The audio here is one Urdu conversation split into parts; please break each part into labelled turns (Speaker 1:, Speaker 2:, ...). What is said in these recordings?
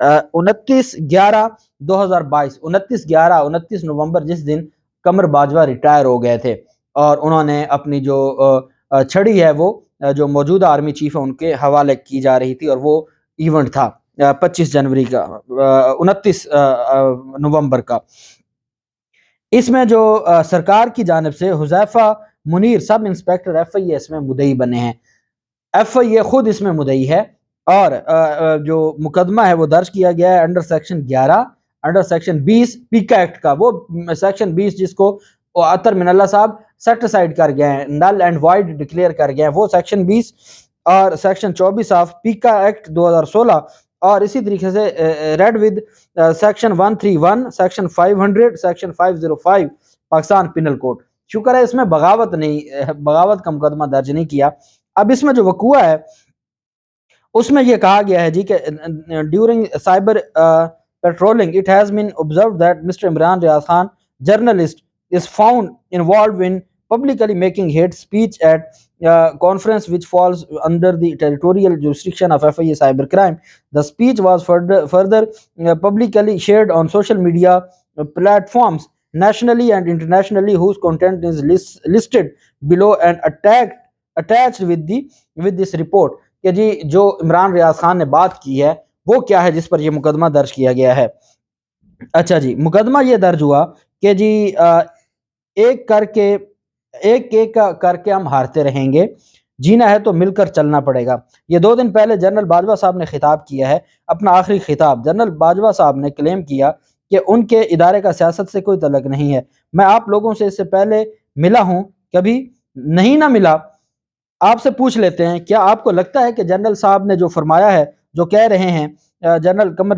Speaker 1: 29/11/2022 29 نومبر جس دن قمر باجوہ ریٹائر ہو گئے تھے، اور انہوں نے اپنی جو چھڑی ہے وہ جو موجودہ آرمی چیف ہے ان کے حوالے کی جا رہی تھی، اور وہ ایونٹ تھا 25 جنوری کا 29 نومبر کا۔ اس میں جو سرکار کی جانب سے Huzaifa Munir sub inspector F I A اس میں مدعی بنے ہیں، ایف آئی اے خود اس میں مدعی ہے، اور جو مقدمہ ہے وہ درج کیا گیا ہے under section 11 under section 20 پیکا act کا، وہ سیکشن 20 جس کو عطر من اللہ صاحب سیٹ اسائڈ کر گئے ہیں، نل اینڈ وائڈ ڈکلیئر کر گئے ہیں، وہ سیکشن 20 اور سیکشن 24 آف پیکا ایکٹ 2016، اور اسی طریقے سے read with section 131 section 500 section 505 Pakistan penal code. شکر ہے اس میں بغاوت کا مقدمہ درج نہیں کیا۔ اب اس میں جو وقوع ہے اس میں یہ کہا گیا ہے جی کہ during cyber patrolling it has been observed that Mr. Imran Riaz Khan journalist is found involved in publicly making hate speech at conference which falls under the territorial jurisdiction of FIA cybercrime. The speech was further publicly shared on social media platforms nationally and internationally whose content is listed below and attached with this report. کہ جی جو عمران ریاض خان نے بات کی ہے وہ کیا ہے جس پر یہ مقدمہ درج کیا گیا ہے۔ اچھا جی، مقدمہ یہ درج ہوا کہ جی ایک کر کے ہم ہارتے رہیں گے، جینا ہے تو مل کر چلنا پڑے گا۔ یہ 2 دن پہلے جنرل باجوہ صاحب نے خطاب کیا ہے، اپنا آخری خطاب۔ جنرل باجوہ صاحب نے کلیم کیا کہ ان کے ادارے کا سیاست سے کوئی تعلق نہیں ہے۔ میں آپ لوگوں سے اس سے پہلے ملا ہوں، کبھی نہیں نہ ملا، آپ سے پوچھ لیتے ہیں کیا آپ کو لگتا ہے کہ جنرل صاحب نے جو فرمایا ہے، جو کہہ رہے ہیں general Qamar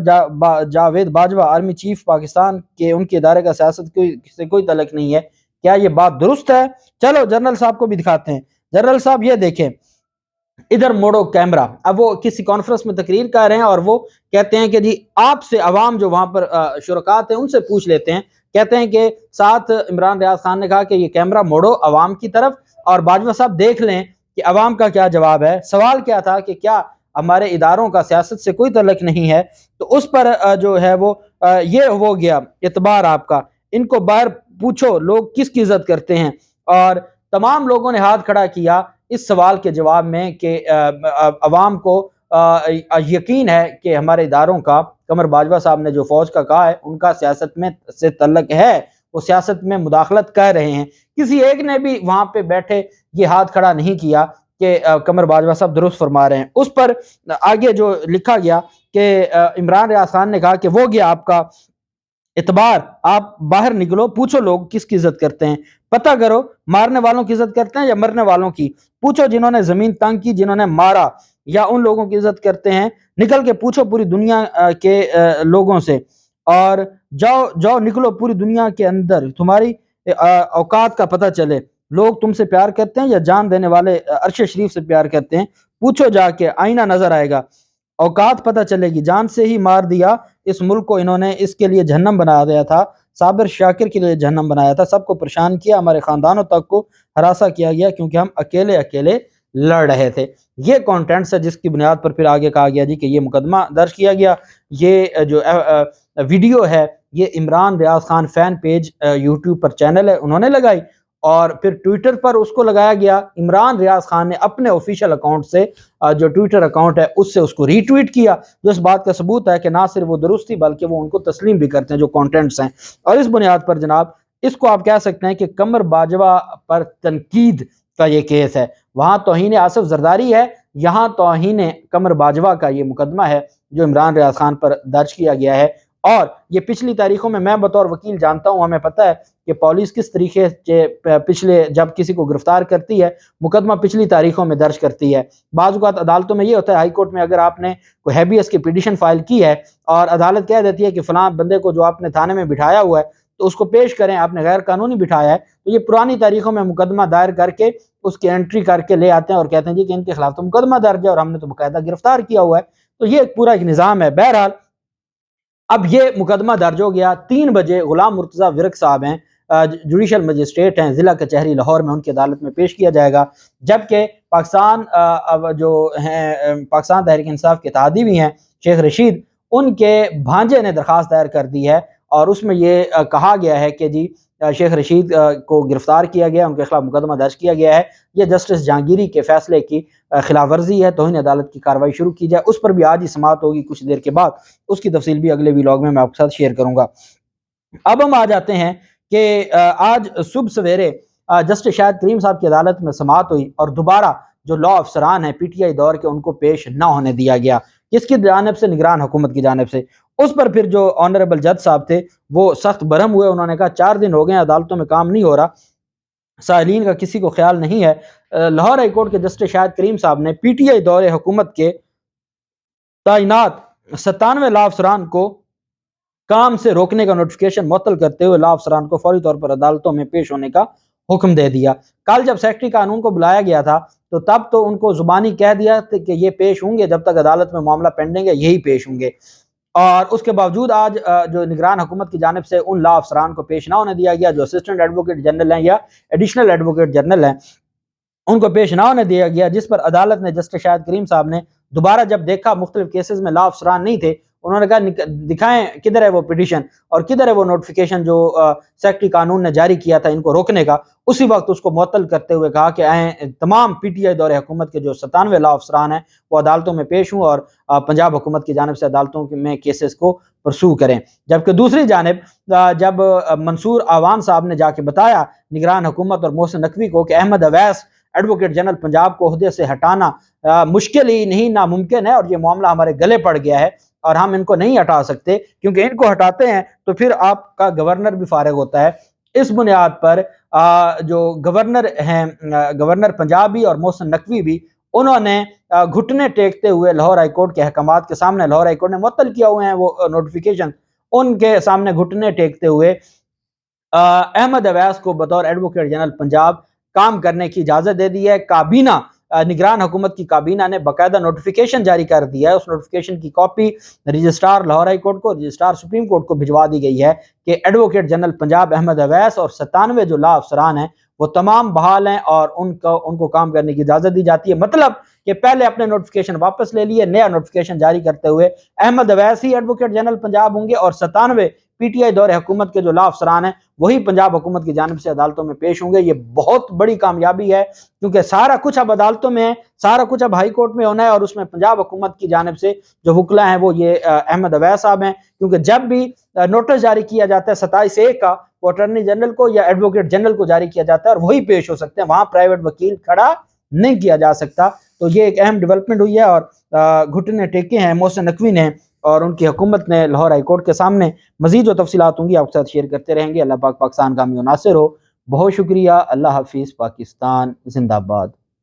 Speaker 1: Javed Bajwa army chief Pakistan کے، ان کے ادارے کا سیاست سے کوئی تعلق نہیں ہے، کیا یہ بات درست ہے؟ چلو جنرل صاحب کو بھی دکھاتے ہیں۔ جنرل صاحب یہ دیکھیں، ادھر موڑو کیمرہ۔ اب وہ کسی کانفرنس میں تقریر کر رہے ہیں اور وہ کہتے ہیں کہ جی آپ سے، عوام جو وہاں پر شرکات ہیں ان سے پوچھ لیتے ہیں، کہتے ہیں کہ ساتھ عمران ریاض خان نے کہا کہ یہ کیمرہ موڑو عوام کی طرف اور باجوہ صاحب دیکھ لیں کہ عوام کا کیا جواب ہے۔ سوال کیا تھا کہ کیا ہمارے اداروں کا سیاست سے کوئی تعلق نہیں ہے؟ تو اس پر جو ہے وہ یہ ہو گیا اعتبار آپ کا، ان کو باہر پوچھو لوگ کس کی عزت کرتے ہیں، اور تمام لوگوں نے ہاتھ کھڑا کیا اس سوال کے جواب میں کہ عوام کو یقین ہے کہ ہمارے اداروں کا، قمر باجوہ صاحب نے جو فوج کا کہا ہے ان کا سیاست میں سے تعلق ہے، وہ سیاست میں مداخلت کر رہے ہیں۔ کسی ایک نے بھی وہاں پہ بیٹھے یہ ہاتھ کھڑا نہیں کیا کہ قمر باجوہ صاحب درست فرما رہے ہیں۔ اس پر آگے جو لکھا گیا کہ عمران ریاض خان نے کہا کہ وہ گیا آپ کا اعتبار، آپ باہر نکلو، پوچھو لوگ کس کی عزت کرتے ہیں، پتہ کرو مارنے والوں کی عزت کرتے ہیں یا مرنے والوں کی، پوچھو جنہوں نے زمین تنگ کی، جنہوں نے مارا، یا ان لوگوں کی عزت کرتے ہیں، نکل کے پوچھو پوری دنیا کے لوگوں سے، اور جاؤ نکلو پوری دنیا کے اندر، تمہاری اوقات کا پتہ چلے، لوگ تم سے پیار کرتے ہیں یا جان دینے والے عرش شریف سے پیار کرتے ہیں، پوچھو جا کے، آئینہ نظر آئے گا، اوقات پتہ چلے گی۔ جان سے ہی مار دیا اس ملک کو انہوں نے، اس کے لیے جہنم بنا دیا تھا، صابر شاکر کے لیے جہنم بنایا تھا، سب کو پریشان کیا، ہمارے خاندانوں تک کو ہراساں کیا گیا کیونکہ ہم اکیلے لڑ رہے تھے۔ یہ کانٹینٹس ہے جس کی بنیاد پر پھر آگے کہا گیا جی کہ یہ مقدمہ درج کیا گیا۔ یہ جو ویڈیو ہے یہ Imran Riaz Khan fan page YouTube پر چینل ہے انہوں نے لگائی، اور پھر ٹویٹر پر اس کو لگایا گیا۔ عمران ریاض خان نے اپنے آفیشیل اکاؤنٹ سے، جو ٹویٹر اکاؤنٹ ہے اس سے اس کو ری ٹویٹ کیا، جو اس بات کا ثبوت ہے کہ نہ صرف وہ درست تھی بلکہ وہ ان کو تسلیم بھی کرتے ہیں جو کانٹینٹس ہیں۔ اور اس بنیاد پر جناب اس کو آپ کہہ سکتے ہیں کہ قمر باجوہ پر تنقید کا یہ کیس ہے۔ وہاں توہین آصف زرداری ہے، یہاں توہین قمر باجوہ کا یہ مقدمہ ہے جو عمران ریاض خان پر درج کیا گیا ہے۔ اور یہ پچھلی تاریخوں میں بطور وکیل جانتا ہوں، ہمیں پتہ ہے کہ پولیس کس طریقے سے پچھلے جب کسی کو گرفتار کرتی ہے مقدمہ پچھلی تاریخوں میں درج کرتی ہے۔ بعض اوقات عدالتوں میں یہ ہوتا ہے، ہائی کورٹ میں اگر آپ نے کوئی ہیبیس کی پیٹیشن فائل کی ہے اور عدالت کہہ دیتی ہے کہ فلاں بندے کو جو آپ نے تھانے میں بٹھایا ہوا ہے تو اس کو پیش کریں، آپ نے غیر قانونی بٹھایا ہے، تو یہ پرانی تاریخوں میں مقدمہ دائر کر کے اس کی انٹری کر کے لے آتے ہیں اور کہتے ہیں جی کہ ان کے خلاف تو مقدمہ درج ہے اور ہم نے تو باقاعدہ گرفتار کیا ہوا ہے۔ تو یہ ایک پورا ایک نظام ہے۔ بہرحال اب یہ مقدمہ درج ہو گیا۔ 3 بجے غلام مرتضیٰ ورک صاحب ہیں، جوڈیشل مجسٹریٹ ہیں ضلع کچہری لاہور میں، ان کی عدالت میں پیش کیا جائے گا، جبکہ پاکستان جو ہیں پاکستان تحریک انصاف کے اتحادی بھی ہیں شیخ رشید، ان کے بھانجے نے درخواست دائر کر دی ہے، اور اس میں یہ کہا گیا ہے کہ جی شیخ رشید کو گرفتار کیا گیا، ان کے خلاف مقدمہ درج کیا گیا ہے، یہ جسٹس جہانگیری کے فیصلے کی خلاف ورزی ہے، توہین عدالت کی کارروائی شروع کی جائے۔ اس پر بھی آج ہی سماعت ہوگی کچھ دیر کے بعد، اس کی تفصیل بھی اگلے ویلاگ میں آپ کے ساتھ شیئر کروں گا۔ اب ہم آ جاتے ہیں کہ آج صبح سویرے جسٹس شاہد کریم صاحب کی عدالت میں سماعت ہوئی، اور دوبارہ جو لا افسران ہیں پی ٹی آئی دور کے، ان کو پیش نہ ہونے دیا گیا۔ کس کی جانب سے؟ نگران حکومت کی جانب سے۔ اس پر پھر جو آنریبل جج صاحب تھے وہ سخت برہم ہوئے، انہوں نے کہا 4 دن ہو گئے ہیں عدالتوں میں کام نہیں ہو رہا، سائلین کا کسی کو خیال نہیں ہے۔ لاہور ہائی کورٹ کے جسٹس شاہد کریم صاحب نے پی ٹی آئی دور حکومت کے تعینات 97 لا افسران کو کام سے روکنے کا نوٹیفکیشن معطل کرتے ہوئے لا افسران کو فوری طور پر عدالتوں میں پیش ہونے کا حکم دے دیا۔ کل جب سیکرٹری قانون کو بلایا گیا تھا تو تب تو ان کو زبانی کہہ دیا کہ یہ پیش ہوں گے، جب تک عدالت میں معاملہ پینڈنگ ہے یہی پیش ہوں گے، اور اس کے باوجود آج جو نگران حکومت کی جانب سے ان لا افسران کو پیش نہ ہونے دیا گیا جو اسسٹنٹ ایڈوکیٹ جنرل ہیں یا ایڈیشنل ایڈوکیٹ جنرل ہیں، ان کو پیش نہ ہونے دیا گیا، جس پر عدالت نے جسٹس شاہد کریم صاحب نے دوبارہ جب دیکھا مختلف کیسز میں لا افسران نہیں تھے، انہوں نے کہا دکھائیں کدھر ہے وہ پٹیشن اور کدھر ہے وہ نوٹیفیکیشن جو سیکرٹری قانون نے جاری کیا تھا ان کو روکنے کا۔ اسی وقت اس کو معطل کرتے ہوئے کہا کہ تمام پی ٹی آئی دور حکومت کے جو 97 لا افسران ہیں وہ عدالتوں میں پیش ہوں اور پنجاب حکومت کی جانب سے عدالتوں میں کیسز کو پرسو کریں۔ جبکہ دوسری جانب جب منصور آوان صاحب نے جا کے بتایا نگران حکومت اور محسن نقوی کو کہ احمد اویس ایڈوکیٹ جنرل پنجاب کو عہدے سے ہٹانا مشکل ہی نہیں ناممکن ہے، اور یہ معاملہ ہمارے گلے پڑ گیا ہے اور ہم ان کو نہیں ہٹا سکتے، کیونکہ ان کو ہٹاتے ہیں تو پھر آپ کا گورنر بھی فارغ ہوتا ہے۔ اس بنیاد پر جو گورنر ہیں گورنر پنجابی اور محسن نقوی بھی، انہوں نے گھٹنے ٹیکتے ہوئے لاہور ہائی کورٹ کے احکامات کے سامنے، لاہور ہائی کورٹ نے معطل کیا ہوئے ہیں وہ نوٹیفیکیشن، ان کے سامنے گھٹنے ٹیکتے ہوئے احمد اویس کو بطور ایڈوکیٹ جنرل پنجاب کام کرنے کی اجازت دے دی ہے۔ کابینہ نگران حکومت کی کابینہ نے باقاعدہ نوٹیفیکیشن جاری کر دیا ہے، اس نوٹیفیکیشن کی copy registrar Lahore high court کو، رجسٹرار سپریم کورٹ کو بھجوا دی گئی ہے کہ ایڈوکیٹ جنرل پنجاب احمد اویس اور 97 جو لا افسران ہیں وہ تمام بحال ہیں اور ان کو کام کرنے کی اجازت دی جاتی ہے۔ مطلب کہ پہلے اپنے نوٹیفیکیشن واپس لے لیے، نیا نوٹیفیکیشن جاری کرتے ہوئے احمد اویس ہی ایڈوکیٹ جنرل پنجاب ہوں گے، اور 97 پی ٹی آئی دور حکومت کے جو لا افسران ہیں وہی پنجاب حکومت کی جانب سے عدالتوں میں پیش ہوں گے۔ یہ بہت بڑی کامیابی ہے، کیونکہ سارا کچھ اب عدالتوں میں ہے، سارا کچھ اب ہائی کورٹ میں ہونا ہے، اور اس میں پنجاب حکومت کی جانب سے جو وکلا ہیں وہ یہ احمد اویس صاحب ہیں، کیونکہ جب بھی نوٹس جاری کیا جاتا ہے 27/1 کا، وہ اٹارنی جنرل کو یا ایڈوکیٹ جنرل کو جاری کیا جاتا ہے اور وہی پیش ہو سکتے ہیں، وہاں پرائیویٹ وکیل کھڑا نہیں کیا جا سکتا۔ تو یہ ایک اہم ڈیولپمنٹ ہوئی ہے، اور گھٹنے ٹیکے ہیں محسن نقوی نے اور ان کی حکومت نے لاہور ہائی کورٹ کے سامنے۔ مزید جو تفصیلات ہوں گی آپ کے ساتھ شیئر کرتے رہیں گے۔ اللہ پاک پاکستان کامیاب و ناصر ہو۔ بہت شکریہ۔ اللہ حافظ۔ پاکستان زندہ باد۔